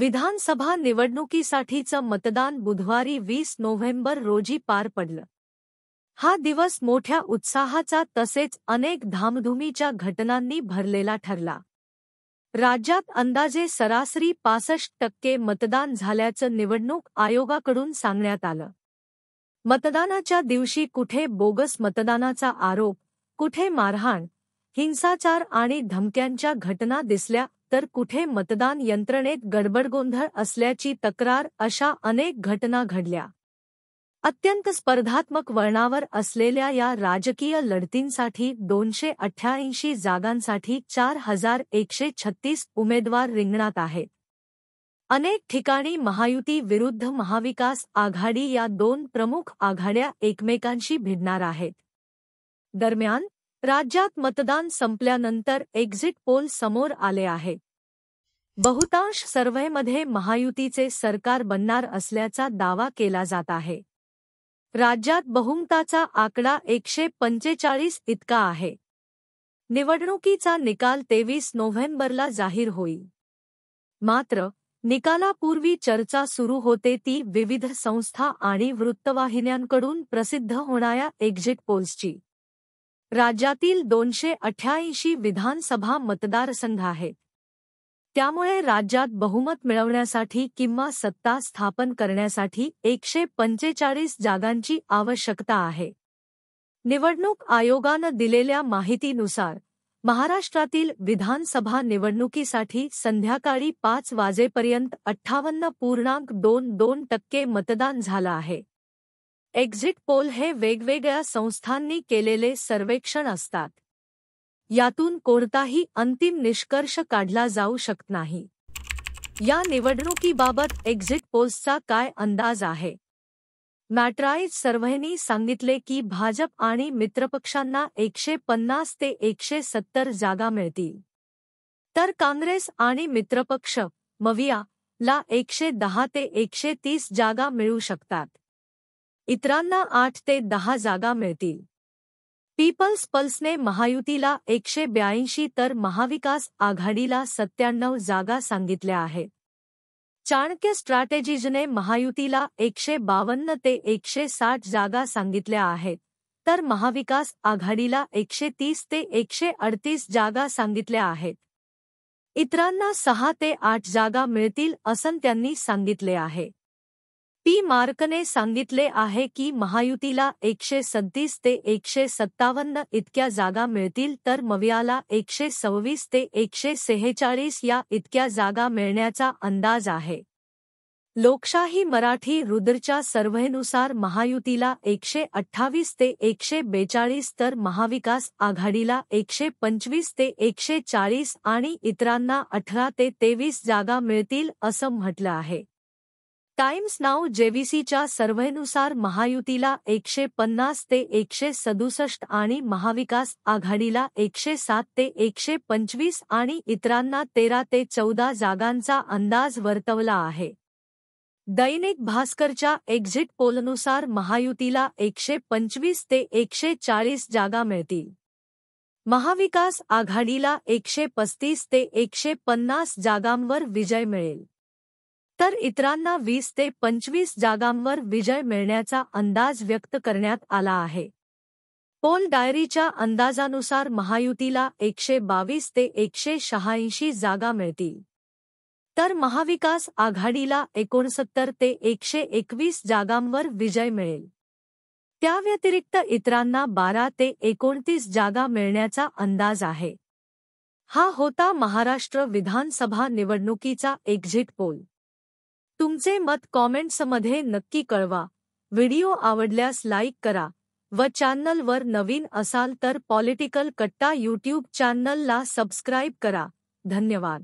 विधानसभा निवडणुकीसाठीचं मतदान बुधवारी 20 नोव्हेंबर रोजी पार पडलं. हा दिवस मोठ्या उत्साहाचा तसेच अनेक धामधुमीच्या घटनांनी भरलेला ठरला. राज्यात अंदाजे सरासरी 65% मतदान झाल्याचं निवडणूक आयोगाकडून सांगण्यात आलं. मतदानाच्या दिवशी कुठे बोगस मतदानाचा आरोप, कुठे मारहाण, हिंसाचार आणि धमक्यांच्या घटना दिसल्या तर कुठे मतदान यंत्रणेत गडबडगोंधळ असल्याची तक्रार अशा अनेक घटना घडल्या. अत्यंत स्पर्धात्मक वळणावर असलेल्या या राजकीय लढतींसाठी 288 जागांसाठी 4136 उमेदवार रिंगणात आहेत. अनेक ठिकाणी महायुती विरुद्ध महाविकास आघाडी या दोन प्रमुख आघाड्या एकमेकांशी भिडणार आहेत. दरम्यान राज्यात मतदान संपल्यानंतर एक्झिट पोल समोर आले आहेत. बहुतांश सर्व्हेमध्ये महायुतीचे सरकार बनणार असल्याचा दावा केला जात आहे. राज्यात बहुमताचा आकडा 145 इतका आहे. निवडणुकीचा निकाल 23 नोव्हेंबरला जाहीर होईल. मात्र निकालापूर्वी चर्चा सुरू होते ती विविध संस्था आणि वृत्तवाहिन्यांकडून प्रसिद्ध होणाऱ्या एक्झिट पोल्सची. राज्यातील 288 विधानसभा मतदारसंघ आहेत. त्यामुळे राज्यात बहुमत मिळवण्यासाठी किंवा सत्ता स्थापन करण्यासाठी 145 जागांची आवश्यकता आहे. निवडणूक आयोगानं दिलेल्या माहितीनुसार महाराष्ट्रातील विधानसभा निवडणुकीसाठी संध्याकाळी 5 वाजेपर्यंत 58.22% मतदान झालं आहे. एक्झिट पोल हे वेगवेगळ्या संस्थांनी केलेले सर्वेक्षण असतात. यातून कोणताही अंतिम निष्कर्ष काढला जाऊ शकत नाही. या निवडणुकीबाबत एक्झिट पोल्सचा काय अंदाज आहे? मॅट्राइज सर्व्हेनी सांगितले की भाजप आणि मित्रपक्षांना 150 ते 170 जागा मिळतील. तर काँग्रेस आणि मित्रपक्ष मविया ला 110 ते 130 जागा मिळू शकतात. इतरांना 8 ते 10 जागा मिळतील. पीपल्स पल्सने महायुतीला 182 तर महाविकास आघाडीला 97 जागा सांगितल्या आहेत. चाणक्य स्ट्रॅटेजीजने महायुतीला 152 ते 160 जागा सांगितल्या आहेत, तर महाविकास आघाडीला 130 ते 138 जागा सांगितल्या आहेत. इतरांना 6 ते 8 जागा मिळतील असं त्यांनी सांगितले आहे. पी मार्कने सांगितले आहे की महायुतीला 137 ते 157 इतक्या जागा मिळतील तर मवियाला 126 ते 146 या इतक्या जागा मिळण्याचा अंदाज आहे. लोकशाही मराठी रुद्रच्या सर्व्हेनुसार महायुतीला 128 ते 142 तर महाविकास आघाडीला 125 ते 140 आणि इतरांना 18 ते 23 जागा मिळतील असं म्हटलं आहे. टाइम्स नाऊ जेव्हीसीच्या सर्व्हेनुसार महायुतीला 150 ते 167 आणि महाविकास आघाडीला 107 ते 125 आणि इतरांना 13 ते 14 जागांचा अंदाज वर्तवला आहे. दैनिक भास्करच्या एक्झिट पोलनुसार महायुतीला 125 ते 140 जागा मिळतील. महाविकास आघाडीला 135 ते 150 जागांवर विजय मिळेल. तर इतरांना 20 ते 25 जागांवर विजय मिळण्याचा अंदाज व्यक्त करण्यात आला आहे. पोल डायरीच्या अंदाजानुसार महायुतीला 122 ते 186 जागा मिळतील. तर महाविकास आघाडीला 69 ते 121 जागांवर विजय मिळेल. त्या व्यतिरिक्त इतरांना 12 ते 29 जागा मिळण्याचा अंदाज आहे. हा होता महाराष्ट्र विधानसभा निवडणुकीचा एक्झिट पोल. तुमचे मत कॉमेंट्समध्ये नक्की कळवा. व्हिडिओ आवडल्यास लाईक करा व चॅनलवर नवीन असाल तर पॉलिटिकल कट्टा यूट्यूब चॅनलला सबस्क्राईब करा. धन्यवाद.